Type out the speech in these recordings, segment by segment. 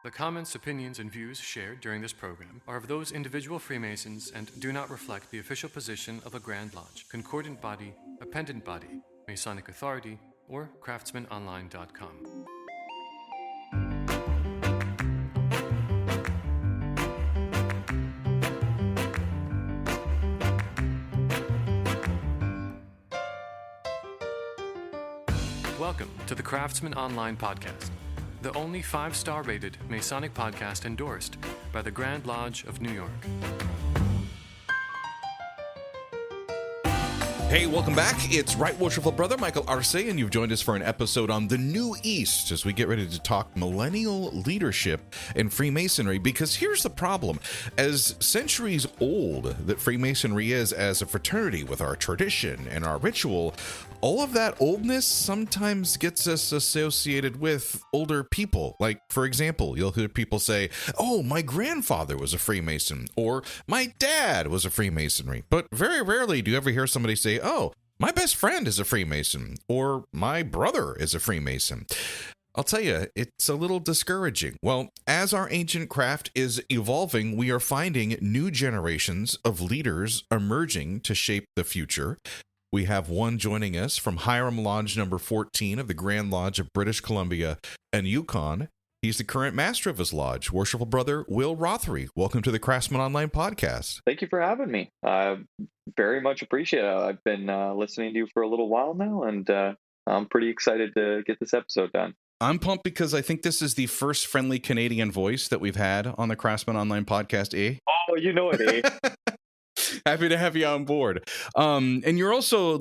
The comments, opinions, and views shared during this program are of those individual Freemasons and do not reflect the official position of a Grand Lodge, concordant body, appendant body, Masonic Authority, or craftsmanonline.com. Welcome to the Craftsman Online Podcast, the only 5-star rated Masonic podcast endorsed by the Grand Lodge of New York. Hey, welcome back. It's Right Worshipful Brother Michael Arce, and you've joined us for an episode on the New East as we get ready to talk millennial leadership and Freemasonry. Because here's the problem. As centuries old that Freemasonry is as a fraternity with our tradition and our ritual, all of that oldness sometimes gets us associated with older people. Like, for example, you'll hear people say, oh, my grandfather was a Freemason, or my dad was a Freemasonry. But very rarely do you ever hear somebody say, oh, my best friend is a Freemason, or my brother is a Freemason. I'll tell you, it's a little discouraging. Well, as our ancient craft is evolving, we are finding new generations of leaders emerging to shape the future. We have one joining us from Hiram Lodge number 14 of the Grand Lodge of British Columbia and Yukon. He's the current master of his lodge, Worshipful Brother Will Rothery. Welcome to the Craftsman Online Podcast. Thank you for having me. I very much appreciate it. I've been listening to you for a little while now, and I'm pretty excited to get this episode done. I'm pumped because I think this is the first friendly Canadian voice that we've had on the Craftsman Online Podcast, eh? Oh, you know it, eh? Happy to have you on board. And you're also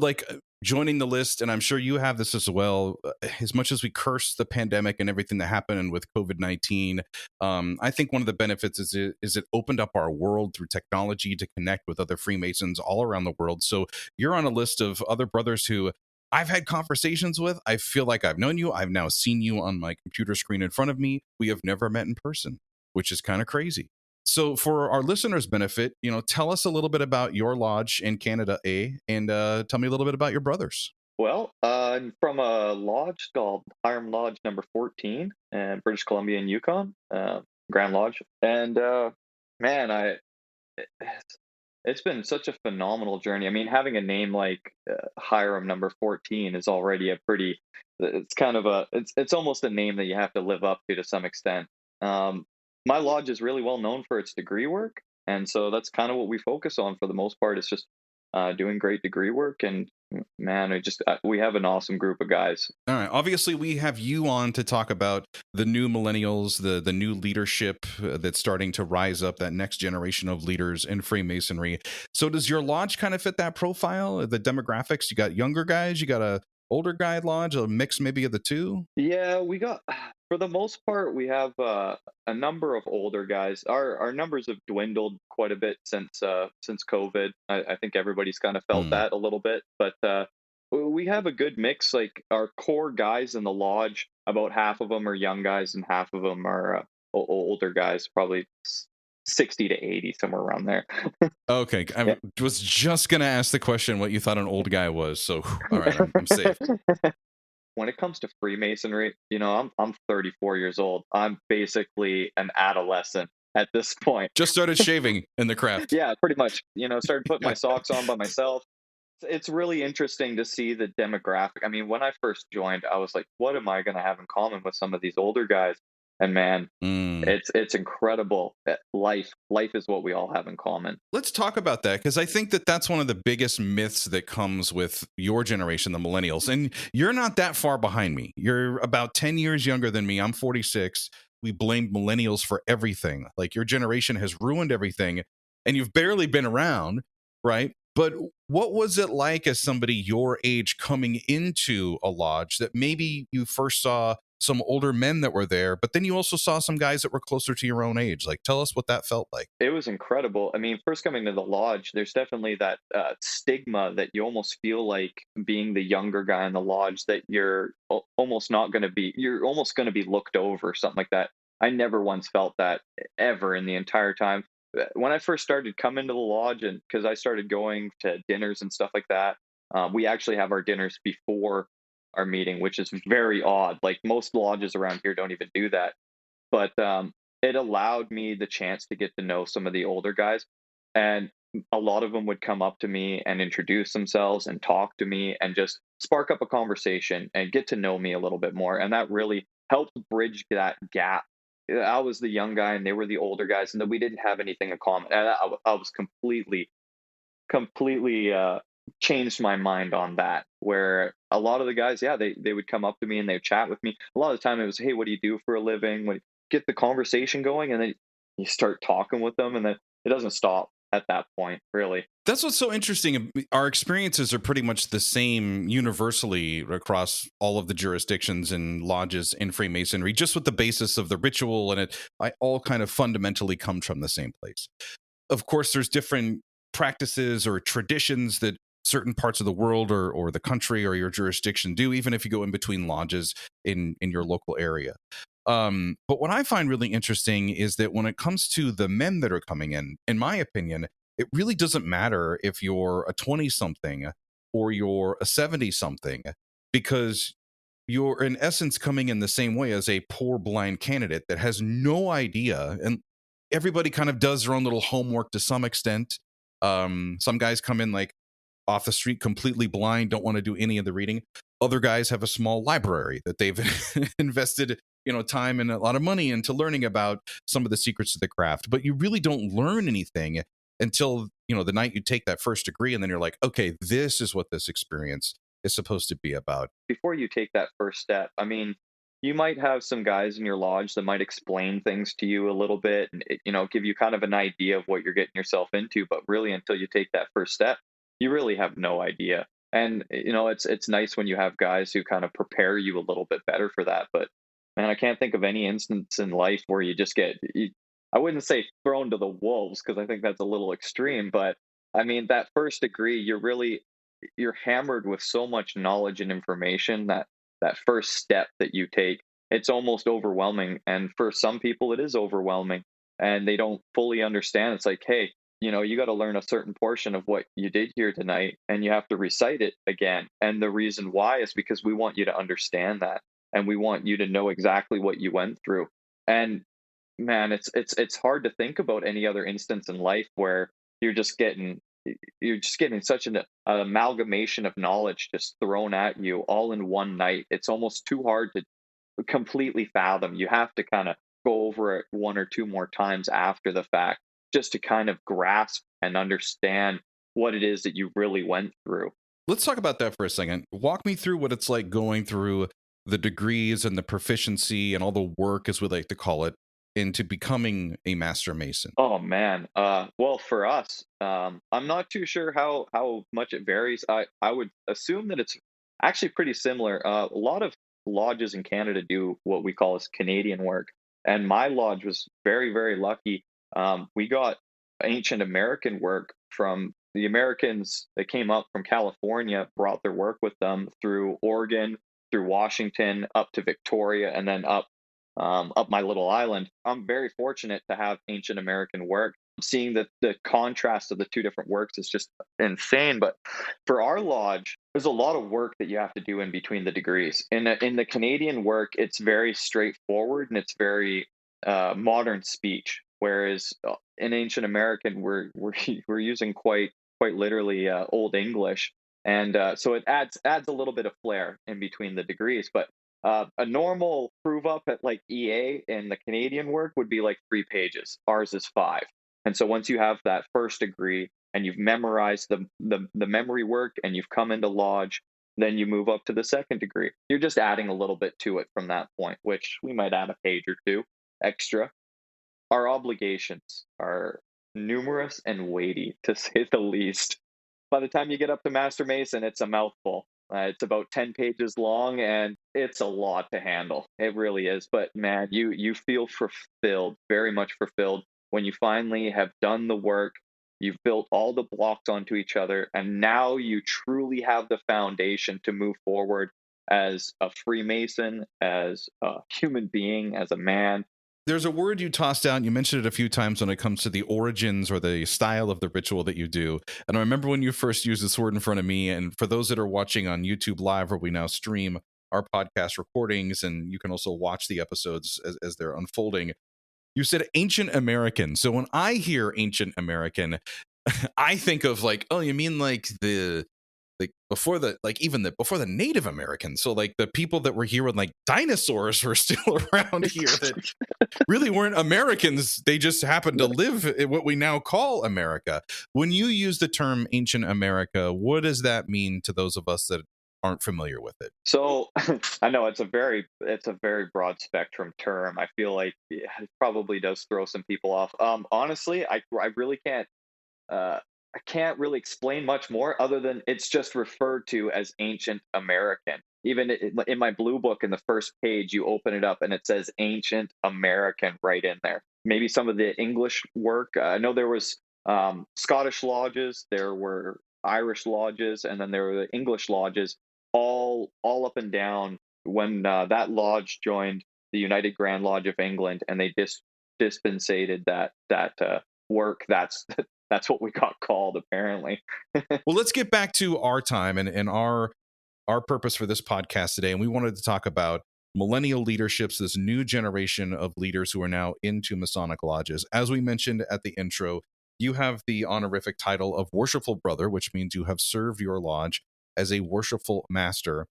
joining the list, and I'm sure you have this as well. As much as we curse the pandemic and everything that happened with COVID-19, I think one of the benefits is it opened up our world through technology to connect with other Freemasons all around the world. So you're on a list of other brothers who I've had conversations with. I feel like I've known you. I've now seen you on my computer screen in front of me. We have never met in person, which is kind of crazy. So for our listeners' benefit, tell us a little bit about your lodge in Canada, and tell me a little bit about your brothers. Well, I'm from a lodge called Hiram Lodge number 14 in British Columbia and Yukon, Grand Lodge. And man, it's been such a phenomenal journey. I mean, having a name like Hiram number 14 is already it's almost a name that you have to live up to some extent. My lodge is really well known for its degree work, and so that's kind of what we focus on for the most part. It's just doing great degree work, and man, we have an awesome group of guys. All right, obviously we have you on to talk about the new millennials, the new leadership that's starting to rise up, that next generation of leaders in Freemasonry. So does your lodge kind of fit that profile, the demographics? You got younger guys, you got a older guy lodge, a mix maybe of the two? Yeah, for the most part, we have a number of older guys. Our numbers have dwindled quite a bit since COVID. I think everybody's kind of felt that a little bit, but we have a good mix. Like our core guys in the lodge, about half of them are young guys and half of them are older guys, probably 60 to 80, somewhere around there. Okay, I was just going to ask the question what you thought an old guy was, so all right, I'm safe. When it comes to Freemasonry, I'm 34 years old. I'm basically an adolescent at this point. Just started shaving in the craft. Yeah, pretty much. Started putting my socks on by myself. It's really interesting to see the demographic. I mean, when I first joined, I was like, what am I going to have in common with some of these older guys? And man, it's incredible. Life is what we all have in common. Let's talk about that, because I think that's one of the biggest myths that comes with your generation, the millennials. And you're not that far behind me. You're about 10 years younger than me. I'm 46. We blamed millennials for everything. Like, your generation has ruined everything, and you've barely been around, right? But what was it like as somebody your age coming into a lodge that maybe you first saw some older men that were there, but then you also saw some guys that were closer to your own age? Like, tell us what that felt like. It was incredible. I mean, first coming to the lodge, there's definitely that stigma that you almost feel like, being the younger guy in the lodge, that you're almost going to be looked over, something like that. I never once felt that ever in the entire time. When I first started coming to the lodge, and because I started going to dinners and stuff like that, we actually have our dinners before our meeting, which is very odd. Like, most lodges around here don't even do that. but it allowed me the chance to get to know some of the older guys, and a lot of them would come up to me and introduce themselves and talk to me and just spark up a conversation and get to know me a little bit more, and that really helped bridge that gap. I was the young guy and they were the older guys, and then we didn't have anything in common, and I was completely changed my mind on that. Where a lot of the guys, yeah, they would come up to me and they would chat with me. A lot of the time, it was, "Hey, what do you do for a living?" What, get the conversation going, and then you start talking with them, and then it doesn't stop at that point, really. That's what's so interesting. Our experiences are pretty much the same universally across all of the jurisdictions and lodges in Freemasonry, just with the basis of the ritual, and I all kind of fundamentally comes from the same place. Of course, there's different practices or traditions that certain parts of the world or the country or your jurisdiction do, even if you go in between lodges in your local area. But what I find really interesting is that when it comes to the men that are coming in my opinion, it really doesn't matter if you're a 20-something or you're a 70-something, because you're in essence coming in the same way as a poor blind candidate that has no idea. And everybody kind of does their own little homework to some extent. Some guys come in like off the street completely blind, don't want to do any of the reading. Other guys have a small library that they've invested time and a lot of money into learning about some of the secrets of the craft. But you really don't learn anything until the night you take that first degree, and then you're like, okay, this is what this experience is supposed to be about. Before you take that first step, I mean, you might have some guys in your lodge that might explain things to you a little bit and give you kind of an idea of what you're getting yourself into, but really until you take that first step, you really have no idea. And it's nice when you have guys who kind of prepare you a little bit better for that. But man, I can't think of any instance in life where you just I wouldn't say thrown to the wolves, because I think that's a little extreme, but I mean, that first degree, you're hammered with so much knowledge and information that that first step that you take, it's almost overwhelming. And for some people, it is overwhelming and they don't fully understand. It's like, hey, you got to learn a certain portion of what you did here tonight and you have to recite it again. And the reason why is because we want you to understand that, and we want you to know exactly what you went through. And man, it's hard to think about any other instance in life where you're just getting such an amalgamation of knowledge just thrown at you all in one night. It's almost too hard to completely fathom. You have to kind of go over it one or two more times after the fact just to kind of grasp and understand what it is that you really went through. Let's talk about that for a second. Walk me through what it's like going through the degrees and the proficiency and all the work, as we like to call it, into becoming a master mason. Oh man. Well, for us, I'm not too sure how much it varies. I would assume that it's actually pretty similar. A lot of lodges in Canada do what we call as Canadian work, and my lodge was very, very lucky. We got ancient American work from the Americans that came up from California, brought their work with them through Oregon, through Washington, up to Victoria, and then up my little island. I'm very fortunate to have ancient American work. Seeing the contrast of the two different works is just insane. But for our lodge, there's a lot of work that you have to do in between the degrees. In the Canadian work, it's very straightforward and it's very modern speech. Whereas in ancient American, we're using quite literally Old English, and so it adds a little bit of flair in between the degrees. But a normal prove up at like EA in the Canadian work would be like 3 pages. Ours is 5. And so once you have that first degree and you've memorized the memory work and you've come into lodge, then you move up to the second degree. You're just adding a little bit to it from that point, which we might add a page or two extra. Our obligations are numerous and weighty, to say the least. By the time you get up to Master Mason, it's a mouthful. It's about 10 pages long, and it's a lot to handle. It really is. But man, you feel fulfilled, very much fulfilled, when you finally have done the work. You've built all the blocks onto each other, and now you truly have the foundation to move forward as a Freemason, as a human being, as a man. There's a word you tossed out, and you mentioned it a few times when it comes to the origins or the style of the ritual that you do. And I remember when you first used this word in front of me, and for those that are watching on YouTube Live, where we now stream our podcast recordings, and you can also watch the episodes as they're unfolding. You said ancient American. So when I hear ancient American, I think of like, oh, you mean like before the Native Americans. So like the people that were here when like dinosaurs were still around here that really weren't Americans. They just happened to live in what we now call America. When you use the term ancient America, what does that mean to those of us that aren't familiar with it? So I know it's a very broad spectrum term. I feel like it probably does throw some people off. Honestly, I really can't I can't really explain much more other than it's just referred to as ancient American. Even in my blue book, in the first page, you open it up and it says ancient American right in there. Maybe some of the English work. I know there was Scottish lodges, there were Irish lodges, and then there were the English lodges, all up and down. When that lodge joined the United Grand Lodge of England, and they dispensated that work, that's what we got called, apparently. Well, let's get back to our time and our purpose for this podcast today. And we wanted to talk about millennial leaderships, this new generation of leaders who are now into Masonic lodges. As we mentioned at the intro, you have the honorific title of Worshipful Brother, which means you have served your lodge as a worshipful master.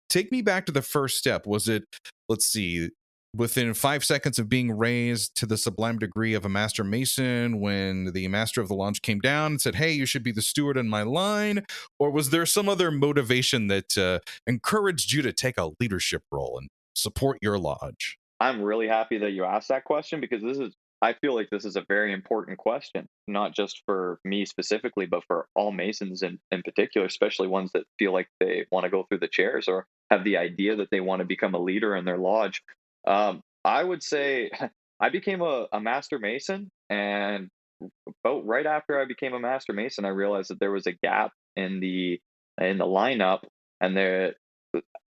Take me back to the first step. Was it, let's see, within 5 seconds of being raised to the sublime degree of a master mason when the master of the lodge came down and said, hey, you should be the steward in my line? Or was there some other motivation that encouraged you to take a leadership role and support your lodge? I'm really happy that you asked that question, because I feel like this is a very important question, not just for me specifically, but for all Masons in particular, especially ones that feel like they want to go through the chairs or have the idea that they want to become a leader in their lodge. I would say I became a master mason, and about right after I became a master mason, I realized that there was a gap in the lineup, and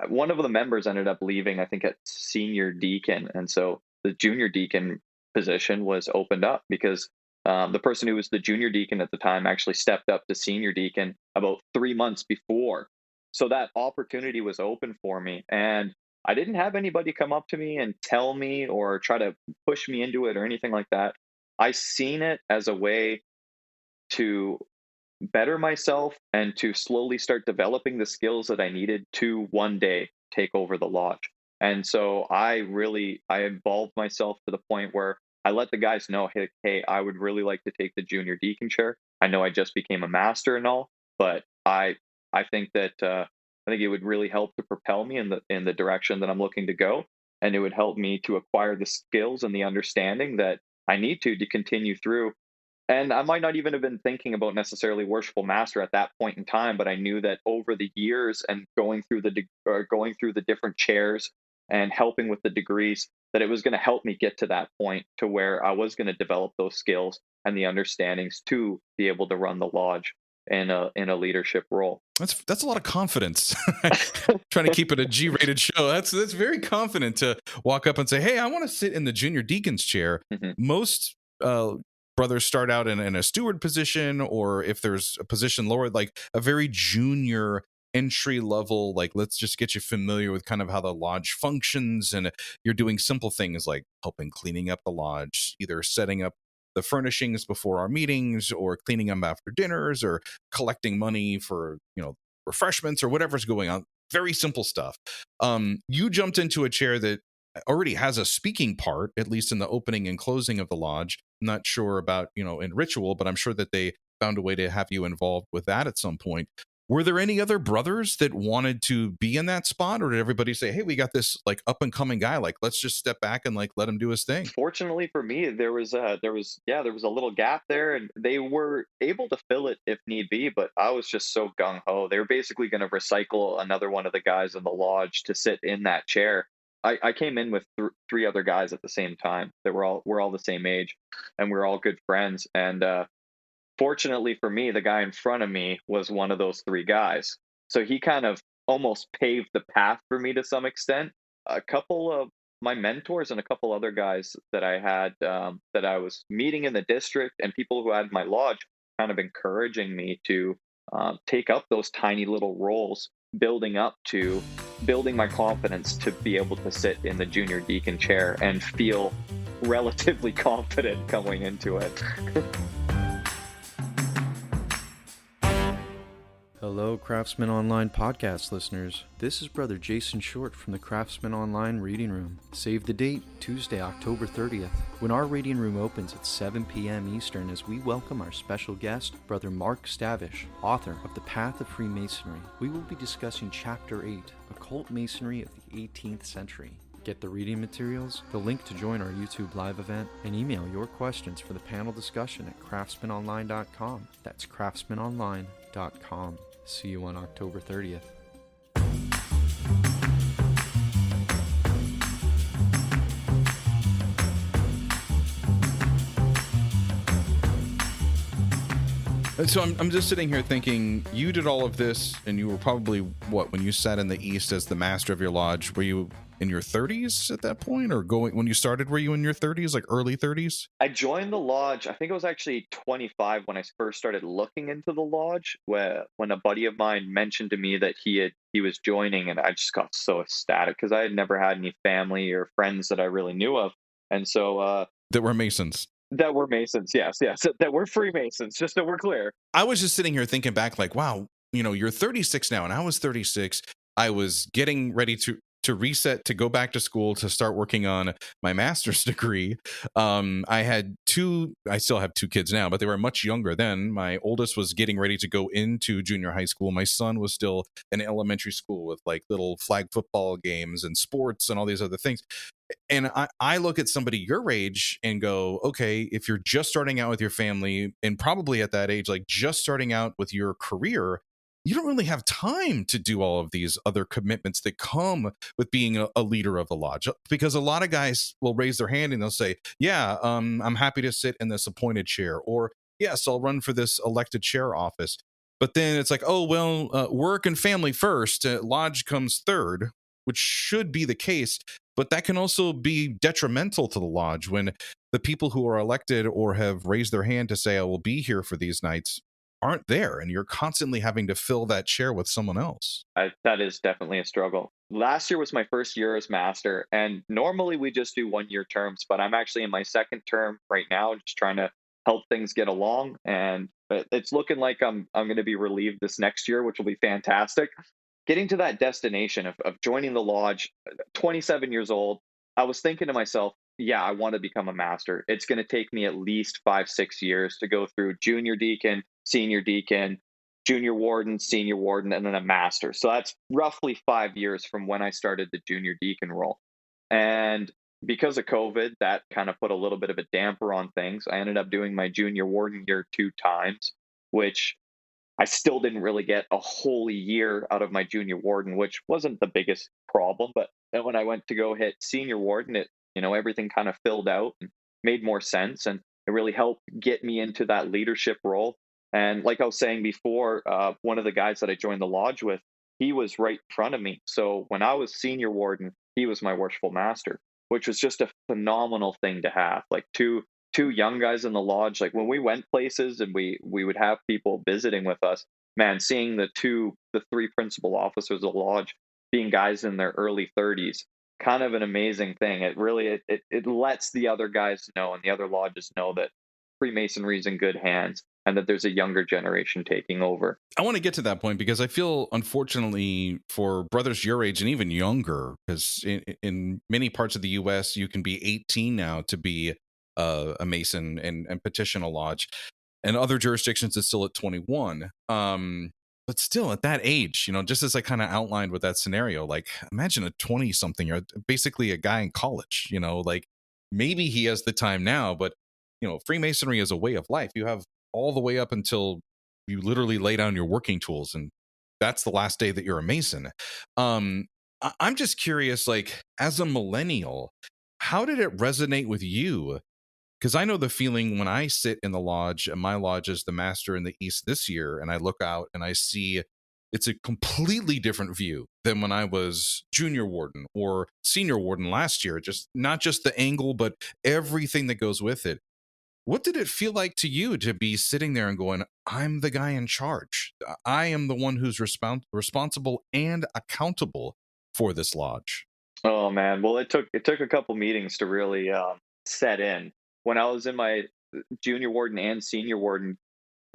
one of the members ended up leaving, I think, at senior deacon, and so the junior deacon position was opened up because the person who was the junior deacon at the time actually stepped up to senior deacon about 3 months before. So that opportunity was open for me, and I didn't have anybody come up to me and tell me or try to push me into it or anything like that. I seen it as a way to better myself and to slowly start developing the skills that I needed to one day take over the lodge. And so I involved myself to the point where I let the guys know, hey, I would really like to take the junior deacon chair. I know I just became a master and all, but I think that I think it would really help to propel me in the direction that I'm looking to go, and it would help me to acquire the skills and the understanding that I need to continue through. And I might not even have been thinking about necessarily worshipful master at that point in time, but I knew that over the years and going through the different chairs and helping with the degrees, that it was going to help me get to that point to where I was going to develop those skills and the understandings to be able to run the lodge in a leadership role. That's a lot of confidence. Trying to keep it a G-rated show. That's very confident to walk up and say, hey, I want to sit in the junior deacon's chair. Mm-hmm. Most brothers start out in a steward position, or if there's a position lower, like a very junior entry level, like let's just get you familiar with kind of how the lodge functions, and you're doing simple things like helping cleaning up the lodge, either setting up the furnishings before our meetings or cleaning them after dinners or collecting money for, refreshments or whatever's going on. Very simple stuff. You jumped into a chair that already has a speaking part, at least in the opening and closing of the lodge. I'm not sure about, in ritual, but I'm sure that they found a way to have you involved with that at some point. Were there any other brothers that wanted to be in that spot, or did everybody say, hey, we got this like up and coming guy, like let's just step back and like let him do his thing? Fortunately for me, there was a little gap there, and they were able to fill it if need be, but I was just so gung-ho. They were basically going to recycle another one of the guys in the lodge to sit in that chair. I came in with three other guys at the same time. We're all the same age, and we're all good friends. And fortunately for me, the guy in front of me was one of those three guys. So he kind of almost paved the path for me to some extent. A couple of my mentors and a couple other guys that I had that I was meeting in the district, and people who had my lodge, kind of encouraging me to take up those tiny little roles, building up to building my confidence to be able to sit in the junior deacon chair and feel relatively confident going into it. Hello, Craftsman Online podcast listeners. This is Brother Jason Short from the Craftsman Online Reading Room. Save the date, Tuesday, October 30th, when our reading room opens at 7 p.m. Eastern as we welcome our special guest, Brother Mark Stavish, author of The Path of Freemasonry. We will be discussing Chapter 8, Occult Masonry of the 18th Century. Get the reading materials, the link to join our YouTube live event, and email your questions for the panel discussion at craftsmanonline.com. That's craftsmanonline.com. See you on October 30th. So I'm just sitting here thinking, you did all of this, and you were probably, when you sat in the East as the master of your lodge, were you in your 30s at that point? Or when you started, were you in your 30s, like early 30s? I joined the lodge, I think it was actually 25 when I first started looking into the lodge, when a buddy of mine mentioned to me that he was joining, and I just got so ecstatic because I had never had any family or friends that I really knew of. And so... that were Masons. That were Masons, yes. That were Freemasons, just so we're clear. I was just sitting here thinking back like, wow, you're 36 now, and I was 36. I was getting ready to reset, to go back to school, to start working on my master's degree. I still have two kids now, but they were much younger then. My oldest was getting ready to go into junior high school. My son was still in elementary school with like little flag football games and sports and all these other things. And I look at somebody your age and go, okay, if you're just starting out with your family, and probably at that age, like just starting out with your career, you don't really have time to do all of these other commitments that come with being a leader of the lodge. Because a lot of guys will raise their hand and they'll say, yeah, I'm happy to sit in this appointed chair, or yes, I'll run for this elected chair office. But then it's like, oh, well, work and family first, lodge comes third, which should be the case. But that can also be detrimental to the lodge when the people who are elected or have raised their hand to say, I will be here for these nights, aren't there, and you're constantly having to fill that chair with someone else. That is definitely a struggle. Last year was my first year as master, and normally we just do 1-year terms, but I'm actually in my second term right now, just trying to help things get along, and it's looking like I'm going to be relieved this next year, which will be fantastic. Getting to that destination of joining the lodge, 27 years old, I was thinking to myself, yeah, I want to become a master. It's going to take me at least 5-6 years to go through junior deacon, junior warden, senior warden, and then a master. So that's roughly 5 years from when I started the junior deacon role. And because of COVID, that kind of put a little bit of a damper on things. I ended up doing my junior warden year 2 times, which I still didn't really get a whole year out of my junior warden, which wasn't the biggest problem. But then when I went to go hit senior warden, everything kind of filled out and made more sense. And it really helped get me into that leadership role. And like I was saying before, one of the guys that I joined the lodge with, he was right in front of me. So when I was senior warden, he was my worshipful master, which was just a phenomenal thing to have. Like two young guys in the lodge. Like when we went places and we would have people visiting with us, man, seeing the 3 principal officers of the lodge being guys in their early 30s, kind of an amazing thing. It really it lets the other guys know, and the other lodges know, that Freemasonry is in good hands and that there's a younger generation taking over. I want to get to that point because I feel, unfortunately, for brothers your age and even younger, because in many parts of the U.S., you can be 18 now to be a Mason and petition a lodge, and other jurisdictions it's still at 21. But still at that age, just as I kind of outlined with that scenario, like imagine a 20 something, you're basically a guy in college, like maybe he has the time now, but Freemasonry is a way of life. You have all the way up until you literally lay down your working tools, and that's the last day that you're a Mason. I'm just curious, like as a millennial, how did it resonate with you? Because I know the feeling when I sit in the lodge, and my lodge is the master in the East this year, and I look out and I see it's a completely different view than when I was junior warden or senior warden last year. Just not just the angle, but everything that goes with it. What did it feel like to you to be sitting there and going, I'm the guy in charge. I am the one who's responsible and accountable for this lodge? Oh man, well it took a couple meetings to really set in. When I was in my junior warden and senior warden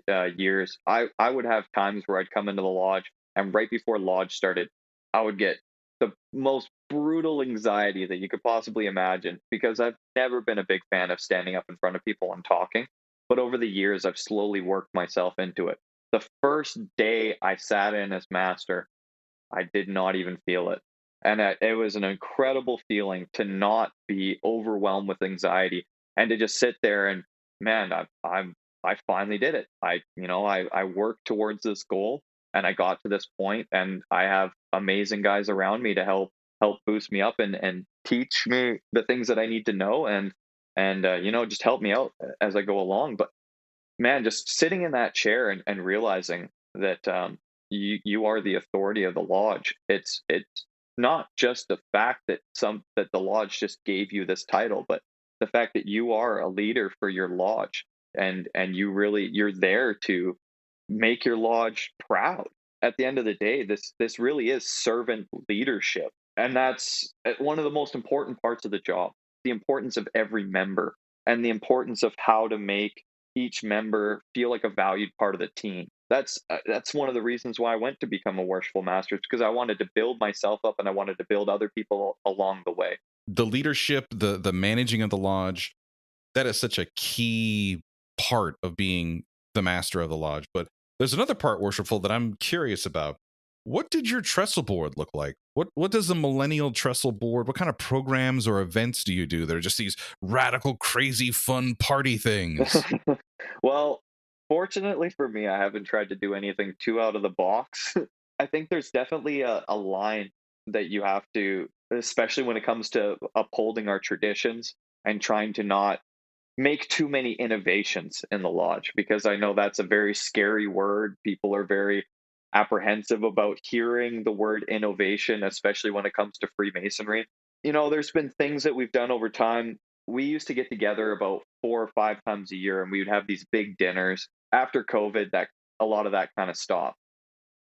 years, I would have times where I'd come into the lodge, and right before lodge started, I would get the most brutal anxiety that you could possibly imagine, because I've never been a big fan of standing up in front of people and talking. But over the years, I've slowly worked myself into it. The first day I sat in as master, I did not even feel it. And it was an incredible feeling to not be overwhelmed with anxiety and to just sit there and, man, I finally did it. I worked towards this goal and I got to this point, and I have amazing guys around me to help boost me up and teach me the things that I need to know, and just help me out as I go along. But man, just sitting in that chair and realizing that you are the authority of the lodge. It's not just the fact that the lodge just gave you this title, but the fact that you are a leader for your lodge, and you're there to make your lodge proud. At the end of the day, this really is servant leadership, and that's one of the most important parts of the job. The importance of every member, and the importance of how to make each member feel like a valued part of the team. That's one of the reasons why I went to become a worshipful master. It's because I wanted to build myself up, and I wanted to build other people along the way. The leadership, the managing of the lodge, that is such a key part of being the master of the lodge. But there's another part, worshipful, that I'm curious about. What did your trestle board look like? What does the millennial trestle board, what kind of programs or events do you do? They're just these radical, crazy, fun party things. Well, fortunately for me, I haven't tried to do anything too out of the box. I think there's definitely a line that you have to, especially when it comes to upholding our traditions and trying to not make too many innovations in the lodge, because I know that's a very scary word. People are very apprehensive about hearing the word innovation, especially when it comes to Freemasonry. There's been things that we've done over time. We used to get together about 4 or 5 times a year, and we would have these big dinners. After COVID, that a lot of that kind of stopped.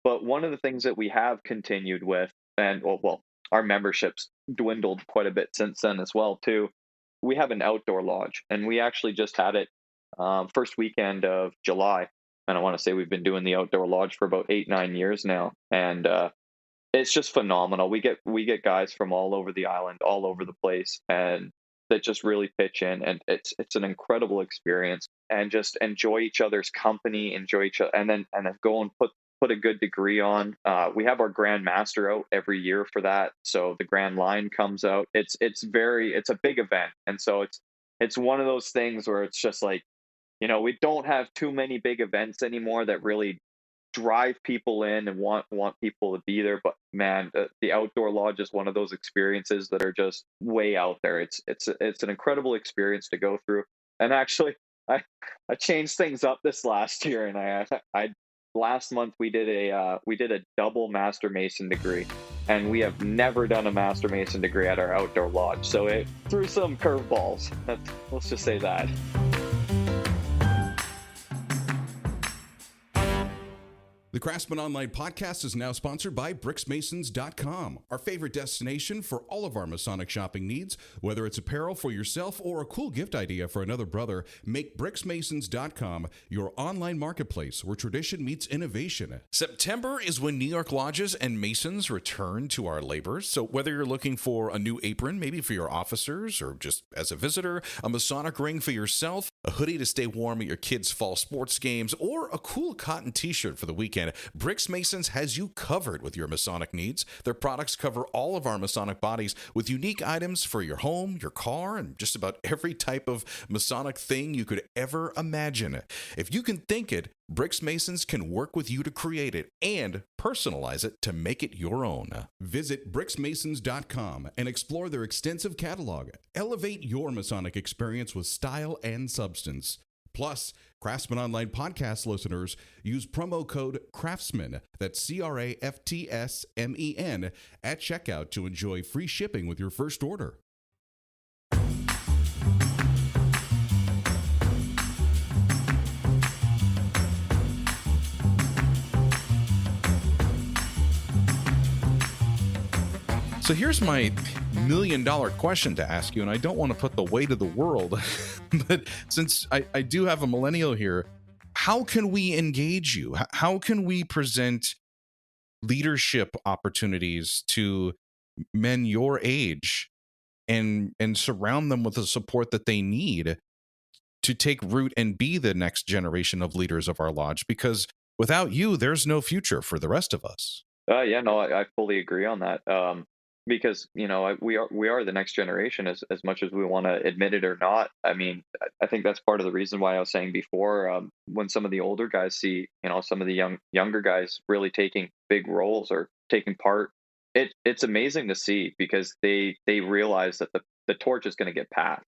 But one of the things that we have continued with, and well, our memberships dwindled quite a bit since then as well too. We have an outdoor lodge, and we actually just had it first weekend of July. And I want to say we've been doing the outdoor lodge for about 8-9 years now, and it's just phenomenal. We get guys from all over the island, all over the place, and that just really pitch in, and it's an incredible experience. And just enjoy each other's company, enjoy each other, and then go and put a good degree on. We have our Grand Master out every year for that, so the Grand Line comes out. It's a big event, and so it's one of those things where it's just like, we don't have too many big events anymore that really drive people in and want people to be there. But man, the outdoor lodge is one of those experiences that are just way out there. It's an incredible experience to go through. And actually, I changed things up this last year, and I last month we did a double Master Mason degree, and we have never done a Master Mason degree at our outdoor lodge. So it threw some curveballs. Let's just say that. The Craftsman Online podcast is now sponsored by BricksMasons.com, our favorite destination for all of our Masonic shopping needs. Whether it's apparel for yourself or a cool gift idea for another brother, make BricksMasons.com your online marketplace where tradition meets innovation. September is when New York lodges and Masons return to our labors. So whether you're looking for a new apron, maybe for your officers or just as a visitor, a Masonic ring for yourself, a hoodie to stay warm at your kids' fall sports games, or a cool cotton t-shirt for the weekend, Bricks Masons has you covered with your Masonic needs. Their products cover all of our Masonic bodies with unique items for your home, your car, and just about every type of Masonic thing you could ever imagine. If you can think it, Bricks Masons can work with you to create it and personalize it to make it your own. Visit BricksMasons.com and explore their extensive catalog. Elevate your Masonic experience with style and substance. Plus, Craftsman Online podcast listeners use promo code CRAFTSMAN, that's CRAFTSMEN, at checkout to enjoy free shipping with your first order. So here's my $1,000,000 question to ask you, and I don't want to put the weight of the world, but since I do have a millennial here, how can we engage you? How can we present leadership opportunities to men your age and surround them with the support that they need to take root and be the next generation of leaders of our lodge? Because without you, there's no future for the rest of us. Yeah, no, I fully agree on that. Because we are the next generation, as much as we want to admit it or not. I mean, I think that's part of the reason why I was saying before, when some of the older guys see, some of the younger guys really taking big roles or taking part, it's amazing to see, because they realize that the torch is going to get passed.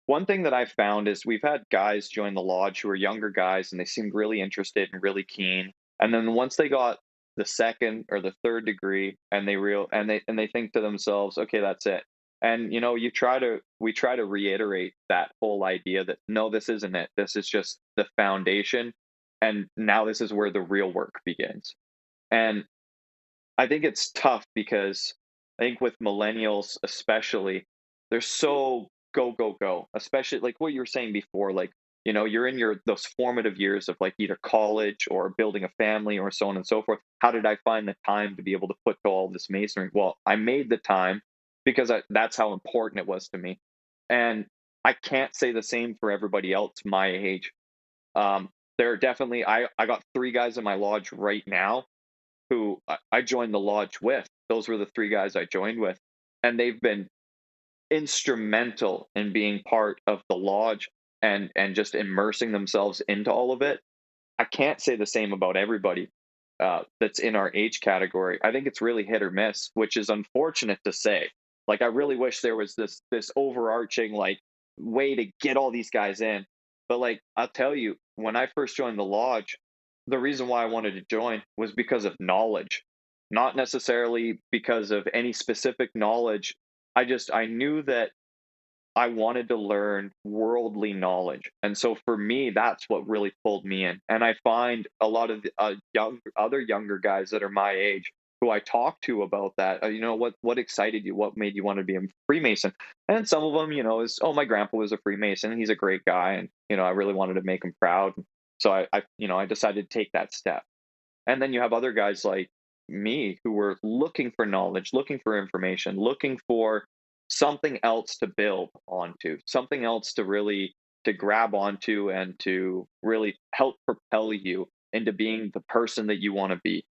One thing that I've found is we've had guys join the lodge who are younger guys, and they seemed really interested and really keen. And then once they got the second or the third degree, and they think to themselves, okay, that's it. And we try to reiterate that whole idea that no, this isn't it. This is just the foundation, and now this is where the real work begins. And I think it's tough, because I think with millennials especially, they're so go go go. Especially like what you were saying before, like you're in those formative years of like either college or building a family or so on and so forth. How did I find the time to be able to put to all this masonry? Well, I made the time because that's how important it was to me, and I can't say the same for everybody else my age. There are definitely I got 3 guys in my lodge right now who I joined the lodge with. Those were the 3 guys I joined with, and they've been instrumental in being part of the lodge and just immersing themselves into all of it. I can't say the same about everybody that's in our age category. I think it's really hit or miss, which is unfortunate to say. Like, I really wish there was this overarching like way to get all these guys in. But like, I'll tell you, when I first joined the lodge, the reason why I wanted to join was because of knowledge, not necessarily because of any specific knowledge. I knew that I wanted to learn worldly knowledge. And so for me, that's what really pulled me in. And I find a lot of other younger guys that are my age who I talk to about that. What excited you? What made you want to be a Freemason? And some of them, is, oh, my grandpa was a Freemason. He's a great guy. And, I really wanted to make him proud. So I decided to take that step. And then you have other guys like me who were looking for knowledge, looking for information, looking for something else to build onto, something else to grab onto, and to really help propel you into being the person that you want to be.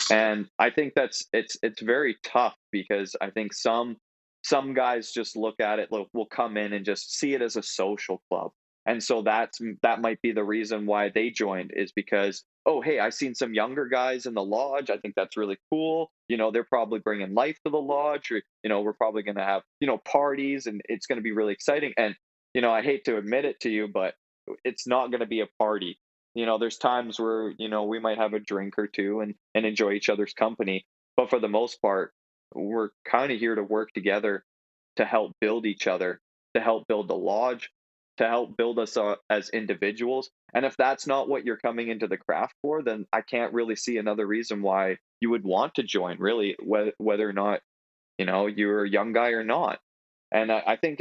And I think it's very tough, because I think some guys just look at it, will come in and just see it as a social club. And so that might be the reason why they joined, is because, oh, hey, I've seen some younger guys in the lodge. I think that's really cool. They're probably bringing life to the lodge, or, we're probably going to have, parties, and it's going to be really exciting. And, I hate to admit it to you, but it's not going to be a party. There's times where, we might have a drink or two and enjoy each other's company. But for the most part, we're kind of here to work together to help build each other, to help build the lodge, to help build us as individuals. And if that's not what you're coming into the craft for, then I can't really see another reason why you would want to join, really, whether or not, you're a young guy or not. And I think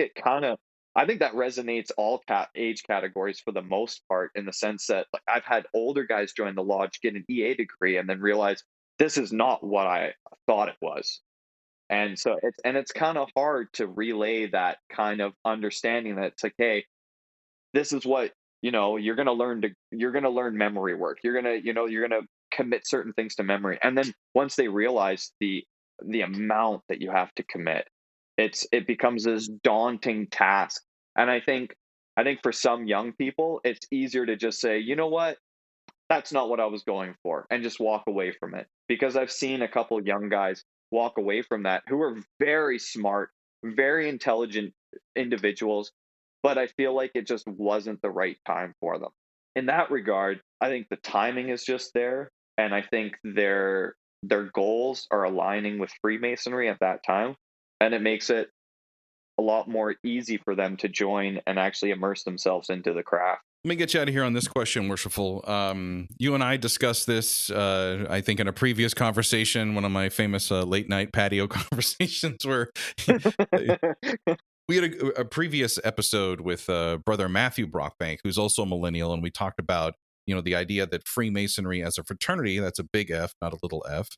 I think that resonates all age categories for the most part, in the sense that, like, I've had older guys join the lodge, get an EA degree, and then realize this is not what I thought it was. And so it's kind of hard to relay that kind of understanding, that it's like, hey, this is what, you're going to learn memory work. You're going to commit certain things to memory. And then once they realize the amount that you have to commit, it becomes this daunting task. And I think for some young people, it's easier to just say, you know what, that's not what I was going for, and just walk away from it. Because I've seen a couple young guys walk away from that who are very smart, very intelligent individuals, but I feel like it just wasn't the right time for them. In that regard, I think the timing is just there, and I think their goals are aligning with Freemasonry at that time, and it makes it a lot more easy for them to join and actually immerse themselves into the craft. Let me get you out of here on this question, Worshipful. You and I discussed this, I think, in a previous conversation, one of my famous late night patio conversations, where we had a previous episode with brother Matthew Brockbank, who's also a millennial, and we talked about, the idea that Freemasonry as a fraternity, that's a big F, not a little f,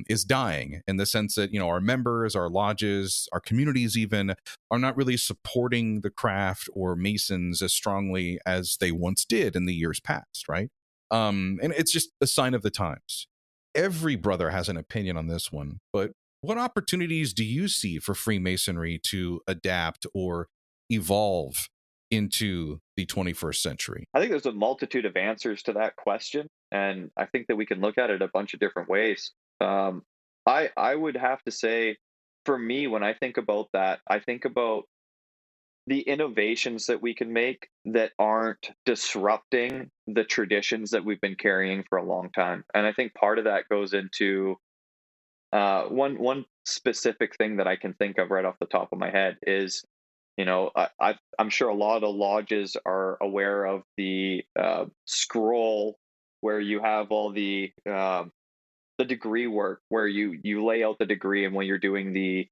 is dying, in the sense that, our members, our lodges, our communities even are not really supporting the craft or Masons as strongly as they once did in the years past, right? And it's just a sign of the times. Every brother has an opinion on this one, but what opportunities do you see for Freemasonry to adapt or evolve into the 21st century? I think there's a multitude of answers to that question, and I think that we can look at it a bunch of different ways. I would have to say, for me, when I think about that, I think about the innovations that we can make that aren't disrupting the traditions that we've been carrying for a long time. And I think part of that goes into one specific thing that I can think of right off the top of my head is, I'm sure a lot of lodges are aware of the scroll where you have all the degree work, where you lay out the degree, and when you're doing the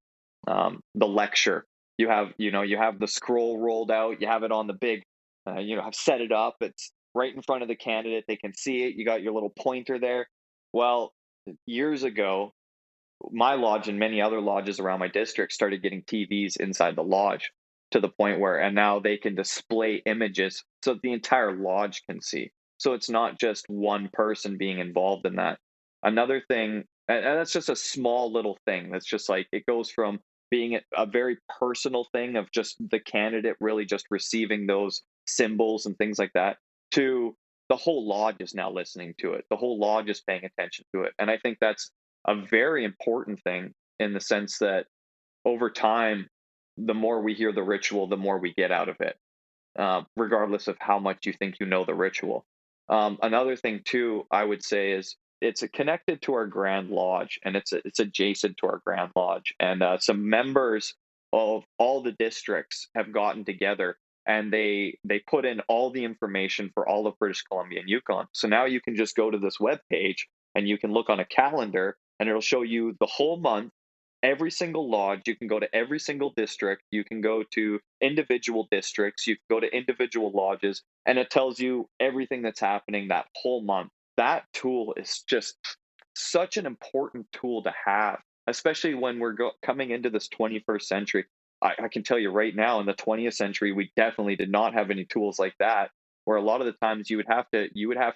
lecture, you have the scroll rolled out, you have it on the big, have set it up, it's right in front of the candidate, they can see it, you got your little pointer there. Well, years ago, my lodge and many other lodges around my district started getting TVs inside the lodge, to the point where, and now they can display images so that the entire lodge can see. So it's not just one person being involved in that. Another thing, and that's just a small little thing. That's just like, it goes from being a very personal thing of just the candidate really just receiving those symbols and things like that, to the whole lodge is now listening to it. The whole lodge is paying attention to it. And I think that's a very important thing, in the sense that over time, the more we hear the ritual, the more we get out of it, regardless of how much you think you know the ritual. Another thing, too, I would say is it's connected to our Grand Lodge, and it's adjacent to our Grand Lodge. And some members of all the districts have gotten together, and they put in all the information for all of British Columbia and Yukon. So now you can just go to this web page, and you can look on a calendar, and it'll show you the whole month, every single lodge. You can go to every single district. You can go to individual districts. You can go to individual lodges, and it tells you everything that's happening that whole month. That tool is just such an important tool to have, especially when we're coming into this 21st century. I can tell you right now, in the 20th century, we definitely did not have any tools like that. Where a lot of the times you would have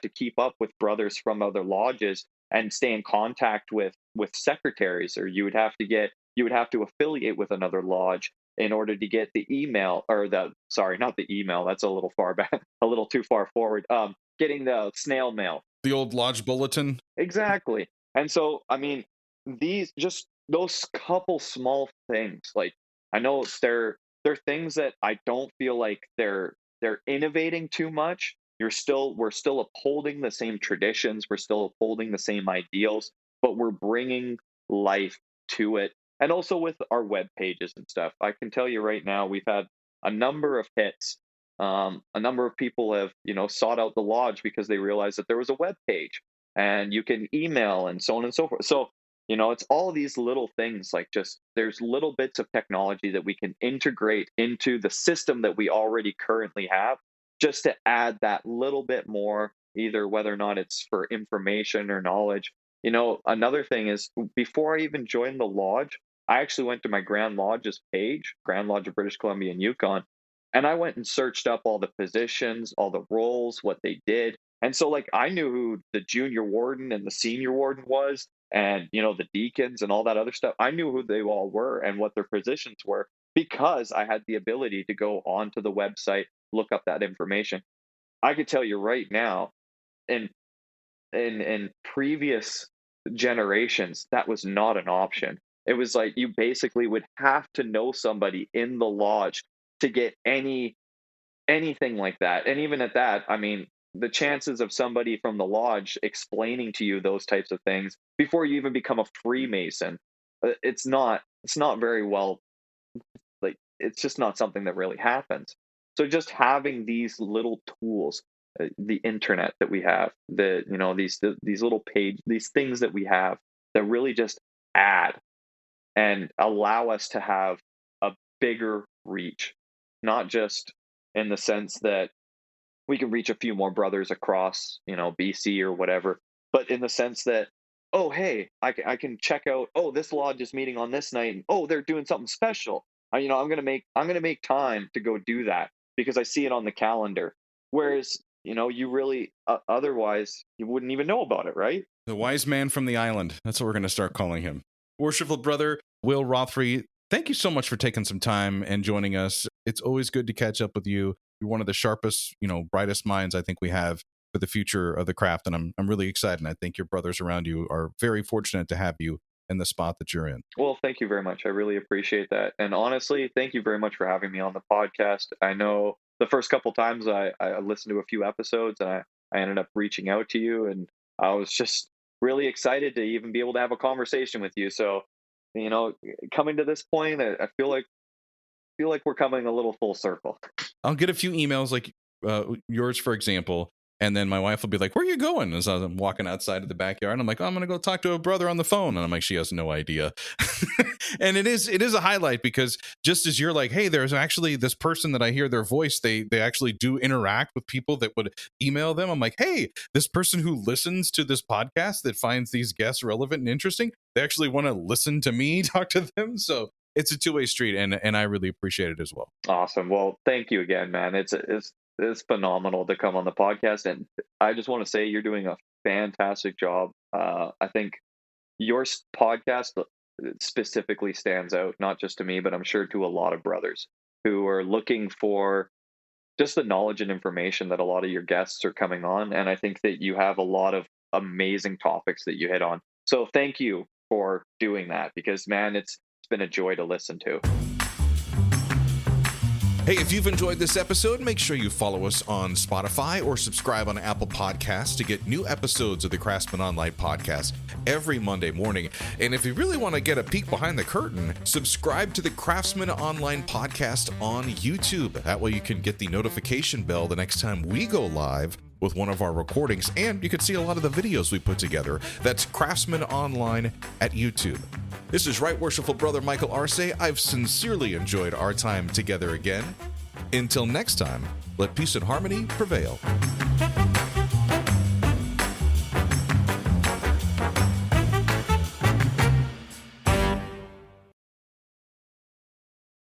to keep up with brothers from other lodges and stay in contact with secretaries, or you would have to affiliate with another lodge in order to get the email, or the sorry, not the email, that's a little far back, a little too far forward. Getting the snail mail, The old lodge bulletin. exactly. And so, I mean, those couple small things, like, I know they're things that I don't feel like they're innovating too much. We're still upholding the same traditions, we're still upholding the same ideals, but we're bringing life to it. And also with our web pages and stuff, I can tell you right now, we've had a number of hits. A number of people have, sought out the lodge because they realized that there was a web page, and you can email, and so on and so forth. So, it's all these little things, like, just there's little bits of technology that we can integrate into the system that we already currently have, just to add that little bit more, either whether or not it's for information or knowledge. Another thing is, before I even joined the lodge, I actually went to my Grand Lodge's page, Grand Lodge of British Columbia and Yukon, and I went and searched up all the positions, all the roles, what they did. And so, like, I knew who the junior warden and the senior warden was, and, the deacons and all that other stuff. I knew who they all were and what their positions were, because I had the ability to go onto the website, look up that information. I could tell you right now, in in previous generations, that was not an option. It was like, you basically would have to know somebody in the lodge to get anything like that. And even at that, I mean, the chances of somebody from the lodge explaining to you those types of things before you even become a Freemason, it's not very well, like, it's just not something that really happens. So just having these little tools, the internet that we have, these little these things that we have that really just add and allow us to have a bigger reach, not just in the sense that we can reach a few more brothers across, BC or whatever, but in the sense that, oh, hey, I can check out, oh, this lodge is meeting on this night, and oh, they're doing something special. I'm gonna make time to go do that because I see it on the calendar. Whereas, you really otherwise you wouldn't even know about it, right? The wise man from the island. That's what we're going to start calling him. Worshipful brother Will Rothery, thank you so much for taking some time and joining us. It's always good to catch up with you. You're one of the sharpest, brightest minds I think we have for the future of the craft, and I'm really excited. And I think your brothers around you are very fortunate to have you in the spot that you're in. Well, thank you very much. I really appreciate that. And honestly, thank you very much for having me on the podcast. I know the first couple times I listened to a few episodes, and I ended up reaching out to you, and I was just really excited to even be able to have a conversation with you. So, coming to this point, I feel like we're coming a little full circle. I'll get a few emails like yours, for example, and then my wife will be like, "Where are you going?" As I'm walking outside of the backyard, and I'm like, "Oh, I'm going to go talk to a brother on the phone," and I'm like, "She has no idea." And it is a highlight because just as you're like, "Hey, there's actually this person that I hear their voice, they actually do interact with people that would email them." I'm like, "Hey, this person who listens to this podcast that finds these guests relevant and interesting, they actually want to listen to me talk to them." So it's a two-way street, and I really appreciate it as well. Awesome. Well, thank you again, man. It's phenomenal to come on the podcast, and I just want to say you're doing a fantastic job. I think your podcast specifically stands out, not just to me, but I'm sure to a lot of brothers who are looking for just the knowledge and information that a lot of your guests are coming on. And I think that you have a lot of amazing topics that you hit on. So thank you for doing that, because man, it's been a joy to listen to. Hey, if you've enjoyed this episode, make sure you follow us on Spotify or subscribe on Apple Podcasts to get new episodes of the Craftsman Online podcast every Monday morning. And if you really want to get a peek behind the curtain, subscribe to the Craftsman Online podcast on YouTube. That way you can get the notification bell the next time we go live with one of our recordings, and you can see a lot of the videos we put together. That's Craftsman Online at YouTube. This is Right Worshipful Brother Michael Arce. I've sincerely enjoyed our time together again. Until next time, let peace and harmony prevail.